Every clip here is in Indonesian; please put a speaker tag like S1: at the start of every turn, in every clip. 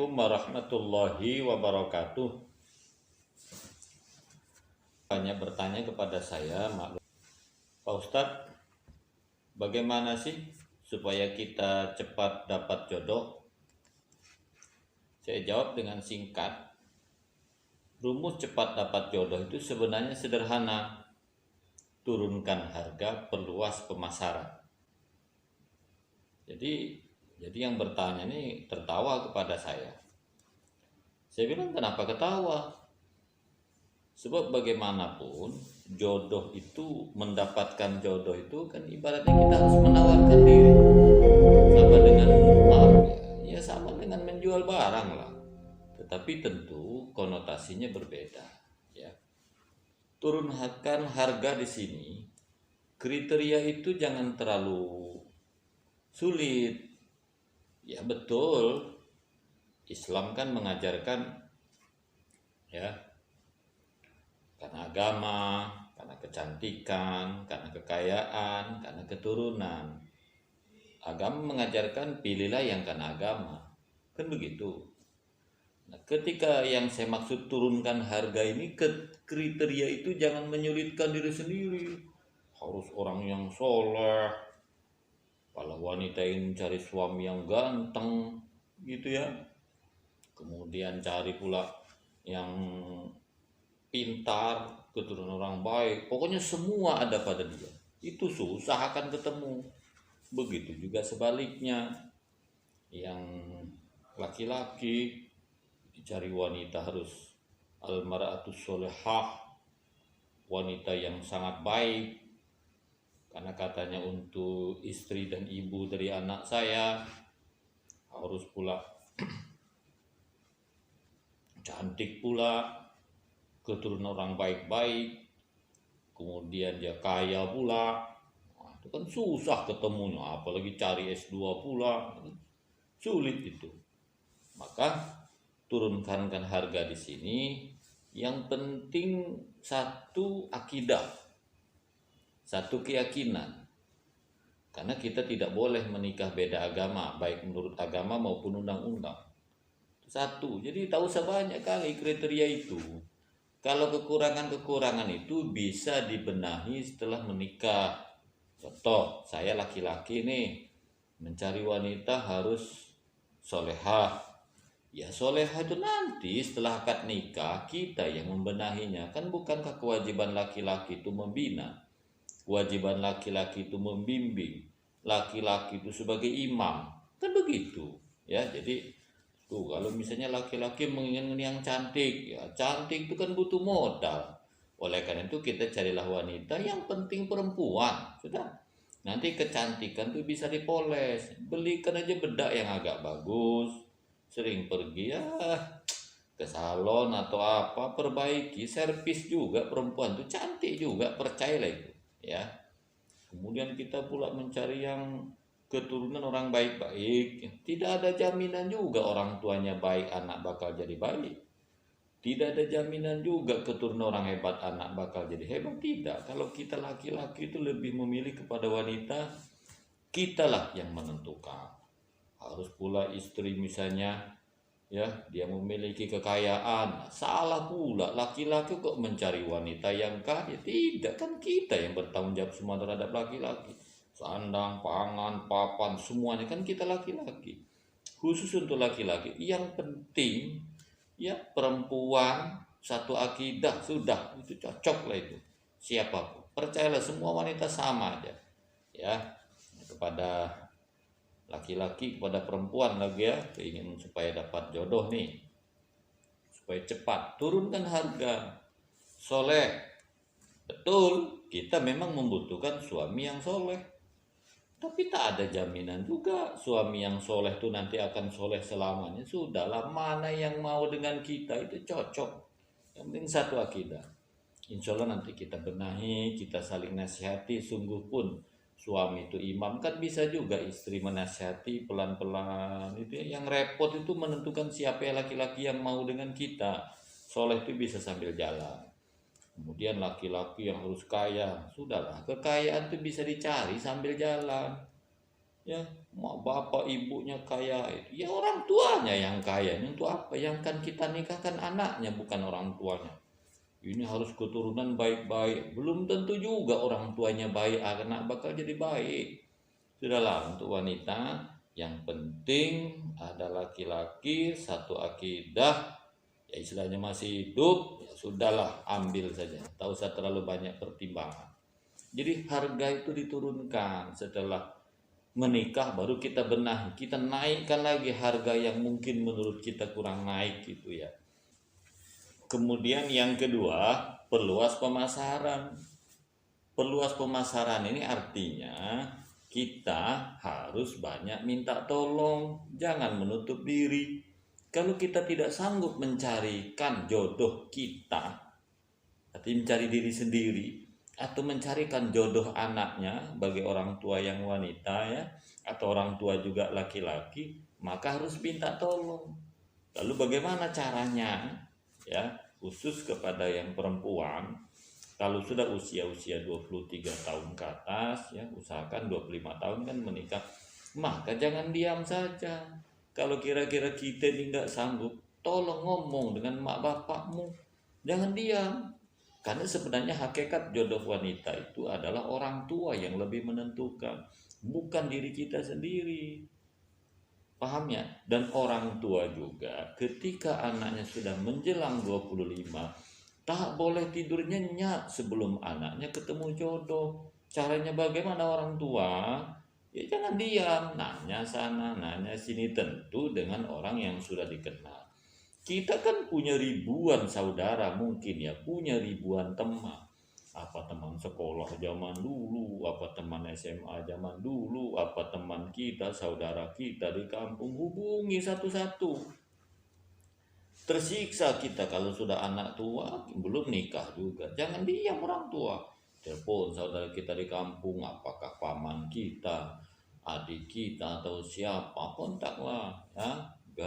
S1: Assalamualaikum warahmatullahi wabarakatuh. Banyak bertanya kepada saya, Pak Ustadz, bagaimana sih supaya kita cepat dapat jodoh? Saya jawab dengan singkat, rumus cepat dapat jodoh itu sebenarnya sederhana. Turunkan harga, perluas pemasaran. Jadi yang bertanya ini tertawa kepada saya. Saya bilang, kenapa ketawa? Sebab bagaimanapun jodoh itu, mendapatkan jodoh itu kan ibaratnya kita harus menawarkan diri. Sama dengan ya sama dengan menjual barang lah. Tetapi tentu konotasinya berbeda, ya. Turunkan harga di sini, kriteria itu jangan terlalu sulit. Ya betul, Islam kan mengajarkan, ya, karena agama, karena kecantikan, karena kekayaan, karena keturunan. Agama mengajarkan pilihlah yang karena agama, kan begitu. Nah, ketika yang saya maksud turunkan harga ini, kriteria itu jangan menyulitkan diri sendiri. Harus orang yang soleh. Kalau wanita ingin cari suami yang ganteng, gitu ya. Kemudian cari pula yang pintar, keturunan orang baik. Pokoknya semua ada pada dia. Itu susah akan ketemu. Begitu juga sebaliknya. Yang laki-laki dicari wanita harus almar'atus sholihah, wanita yang sangat baik, karena katanya untuk istri dan ibu dari anak saya. Harus pula cantik pula, keturunan orang baik-baik, kemudian dia kaya pula. Nah, itu kan susah ketemunya, apalagi cari S2 pula, sulit itu. Maka turunkan harga di sini. Yang penting satu akidah, satu keyakinan. Karena kita tidak boleh menikah beda agama, baik menurut agama maupun undang-undang. Satu, jadi tak usah banyak kali kriteria itu. Kalau kekurangan-kekurangan itu bisa dibenahi setelah menikah. Contoh, saya laki-laki nih, mencari wanita harus solehah. Ya solehah itu nanti setelah akad nikah kita yang membenahinya. Kan bukankah kewajiban laki-laki itu membina? Kewajiban laki-laki itu membimbing. Laki-laki itu sebagai imam. Kan begitu. Ya, jadi tuh, kalau misalnya laki-laki menginginkan yang cantik, ya cantik itu kan butuh modal. Oleh karena itu kita carilah wanita yang penting perempuan. Sudah. Nanti kecantikan tuh bisa dipoles. Belikan aja bedak yang agak bagus. Sering pergi ya ke salon atau apa, perbaiki, servis juga perempuan tuh cantik juga, percayalah itu, ya. Kemudian kita pula mencari yang keturunan orang baik-baik. Tidak ada jaminan juga orang tuanya baik anak bakal jadi baik. Tidak ada jaminan juga keturunan orang hebat anak bakal jadi hebat. Tidak. Kalau kita laki-laki itu lebih memilih kepada wanita, kitalah yang menentukan. Harus pula istri misalnya, ya, dia memiliki kekayaan. Salah pula, laki-laki kok mencari wanita yang kaya. Tidak, kan kita yang bertanggung jawab semua terhadap laki-laki. Sandang, pangan, papan, semuanya kan kita laki-laki. Khusus untuk laki-laki, yang penting ya perempuan satu akidah, sudah, itu cocok lah itu. Siapapun, percayalah semua wanita sama aja, ya. Kepada laki-laki, kepada perempuan lagi ya, ingin supaya dapat jodoh nih, supaya cepat, turunkan harga. Soleh, betul, kita memang membutuhkan suami yang soleh, tapi tak ada jaminan juga suami yang soleh itu nanti akan soleh selamanya. Sudahlah, mana yang mau dengan kita itu cocok. Yang penting satu akidah. Insya Allah nanti kita benahi, kita saling nasihati. Sungguh pun suami itu imam, kan bisa juga istri menasihati pelan-pelan. Itu yang repot itu menentukan siapa ya laki-laki yang mau dengan kita. Soleh itu bisa sambil jalan. Kemudian laki-laki yang harus kaya, sudahlah, kekayaan itu bisa dicari sambil jalan. ya mak bapak ibunya kaya, ya orang tuanya yang kaya. Ini untuk apa? Yang kan kita nikahkan anaknya, bukan orang tuanya. Ini harus keturunan baik-baik, belum tentu juga orang tuanya baik, anak bakal jadi baik. Sudahlah, untuk wanita yang penting ada laki-laki satu akidah, ya istilahnya masih hidup, ya sudahlah, ambil saja, tak usah terlalu banyak pertimbangan. Jadi harga itu diturunkan setelah menikah, baru kita benahi, kita naikkan lagi harga yang mungkin menurut kita kurang naik gitu ya. Kemudian yang kedua, perluas pemasaran. Perluas pemasaran ini artinya kita harus banyak minta tolong, jangan menutup diri. Kalau kita tidak sanggup mencarikan jodoh kita, artinya mencari diri sendiri, atau mencarikan jodoh anaknya bagi orang tua yang wanita ya, atau orang tua juga laki-laki, maka harus minta tolong. Lalu bagaimana caranya? Ya, khusus kepada yang perempuan, kalau sudah usia-usia 23 tahun ke atas ya, usahakan 25 tahun kan menikah, maka jangan diam saja. Kalau kira-kira kita ini nggak sanggup, tolong ngomong dengan mak bapakmu, jangan diam. Karena sebenarnya hakikat jodoh wanita itu adalah orang tua yang lebih menentukan, bukan diri kita sendiri. Paham ya? Dan orang tua juga ketika anaknya sudah menjelang 25, tak boleh tidur nyenyak sebelum anaknya ketemu jodoh. Caranya bagaimana orang tua? Ya jangan diam, nanya sana, nanya sini, tentu dengan orang yang sudah dikenal. Kita kan punya ribuan saudara mungkin ya, punya ribuan teman. Apa teman sekolah zaman dulu, apa teman SMA zaman dulu, apa teman kita, saudara kita di kampung, hubungi satu-satu. Tersiksa kita kalau sudah anak tua, belum nikah juga. Jangan diam orang tua. Telepon saudara kita di kampung, apakah paman kita, adik kita, atau siapa, kontaklah. Ya,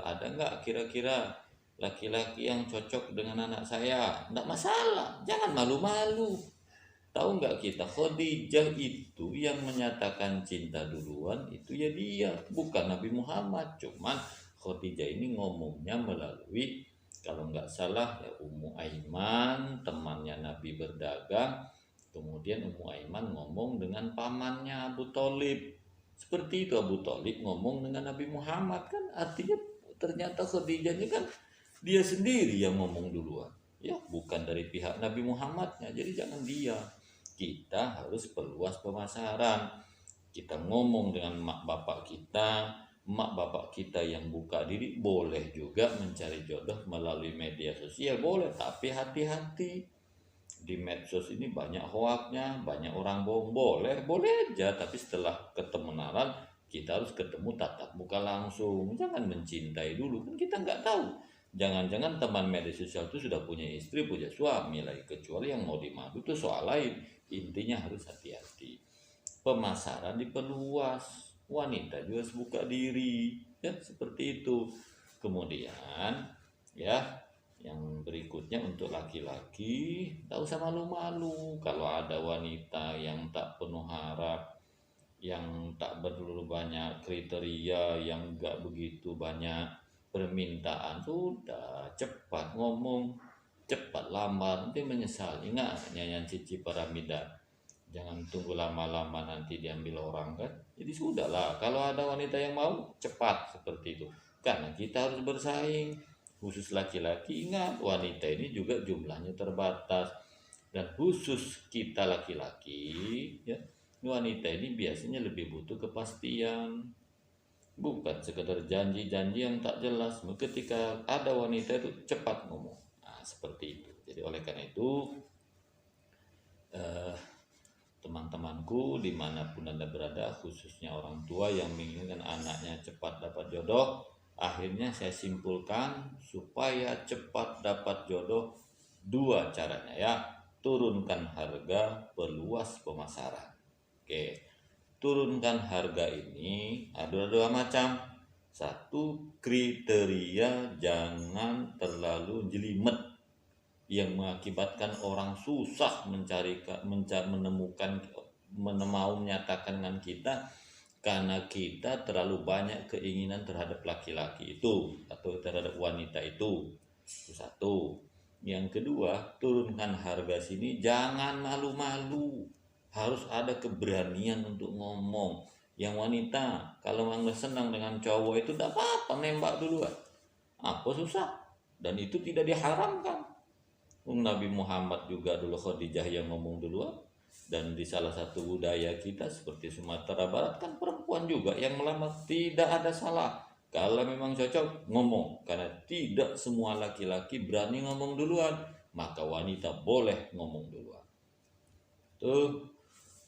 S1: ada nggak kira-kira laki-laki yang cocok dengan anak saya? Nggak masalah, jangan malu-malu. Tahu nggak kita, Khadijah itu yang menyatakan cinta duluan, itu ya dia, bukan Nabi Muhammad. Cuman Khadijah ini ngomongnya melalui, kalau nggak salah ya, Ummu Aiman, temannya Nabi berdagang. Kemudian Ummu Aiman ngomong dengan pamannya Abu Thalib. Seperti itu, Abu Thalib ngomong dengan Nabi Muhammad, kan artinya ternyata Khadijah ini kan dia sendiri yang ngomong duluan, ya bukan dari pihak Nabi Muhammadnya. Jadi jangan dia, kita harus perluas pemasaran. Kita ngomong dengan mak bapak kita yang buka diri, boleh juga mencari jodoh melalui media sosial, boleh, tapi hati-hati. Di medsos ini banyak hoaknya, banyak orang bohong, boleh aja, tapi setelah ketemenan kita harus ketemu tatap muka langsung. Jangan mencintai dulu, kan kita nggak tahu, jangan-jangan teman media sosial itu sudah punya istri, punya suami lagi, kecuali yang mau dimadu itu soal lain. Intinya harus hati-hati. Pemasaran diperluas, wanita juga harus buka diri, ya seperti itu. Kemudian ya, yang berikutnya untuk laki-laki, tak usah malu-malu kalau ada wanita yang tak penuh harap, yang tak perlu banyak kriteria, yang gak begitu banyak permintaan, sudah cepat ngomong, cepat lamar, nanti menyesal. Ingat nyanyian Cici Paramida, jangan tunggu lama-lama nanti diambil orang, kan. Jadi sudahlah, kalau ada wanita yang mau, cepat, seperti itu. Karena kita harus bersaing. Khusus laki-laki, ingat wanita ini juga jumlahnya terbatas. Dan khusus kita laki-laki ya, wanita ini biasanya lebih butuh kepastian, bukan sekedar janji-janji yang tak jelas. Ketika ada wanita itu cepat ngomong, nah seperti itu. Jadi oleh karena itu teman-temanku dimanapun Anda berada, khususnya orang tua yang menginginkan anaknya cepat dapat jodoh, akhirnya saya simpulkan supaya cepat dapat jodoh, dua caranya ya: turunkan harga, perluas pemasaran. Oke, turunkan harga ini ada dua macam. Satu, kriteria jangan terlalu jelimet yang mengakibatkan orang susah menemukan, mau menyatakan dengan kita karena kita terlalu banyak keinginan terhadap laki-laki itu atau terhadap wanita itu satu. Yang kedua, turunkan harga sini, jangan malu-malu, harus ada keberanian untuk ngomong. Yang wanita kalau nggak senang dengan cowok itu tidak apa-apa, nembak duluan, apa susah, dan itu tidak diharamkan. Nabi Muhammad juga dulu Khadijah yang ngomong duluan. Dan di salah satu budaya kita seperti Sumatera Barat kan perempuan juga yang melamar, tidak ada salah. Kalau memang cocok ngomong, karena tidak semua laki-laki berani ngomong duluan, maka wanita boleh ngomong duluan. Tuh,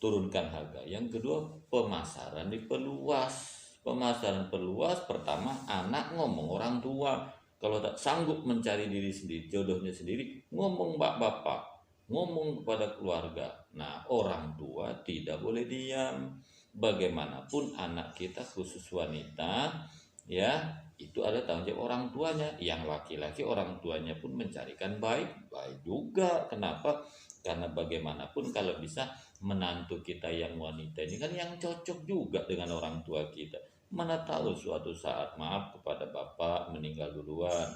S1: turunkan harga. Yang kedua, pemasaran diperluas. Pemasaran perluas, pertama anak ngomong orang tua. Kalau tak sanggup mencari diri sendiri, jodohnya sendiri, ngomong bapak, ngomong kepada keluarga. Nah, orang tua tidak boleh diam. Bagaimanapun anak kita khusus wanita, ya, itu ada tanggung jawab orang tuanya. Yang laki-laki orang tuanya pun mencarikan baik juga. Kenapa? Karena bagaimanapun kalau bisa menantu kita yang wanita ini kan yang cocok juga dengan orang tua kita. Mana tahu suatu saat, maaf kepada bapak, meninggal duluan,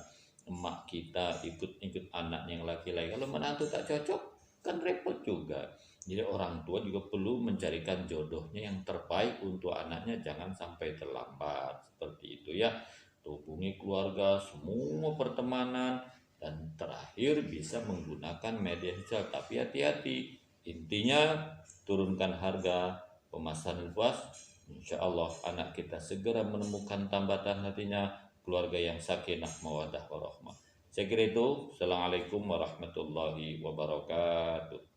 S1: emak kita ikut anaknya yang laki-laki, kalau menantu tak cocok kan repot juga. Jadi orang tua juga perlu mencarikan jodohnya yang terbaik untuk anaknya, jangan sampai terlambat. Seperti itu ya, hubungi keluarga, semua pertemanan, dan terakhir bisa menggunakan media sosial, tapi hati-hati. Intinya turunkan harga, pemasaran luas, insya Allah anak kita segera menemukan tambatan hatinya, keluarga yang sakinah mawaddah warahmah. Saya kira itu. Assalamualaikum warahmatullahi wabarakatuh.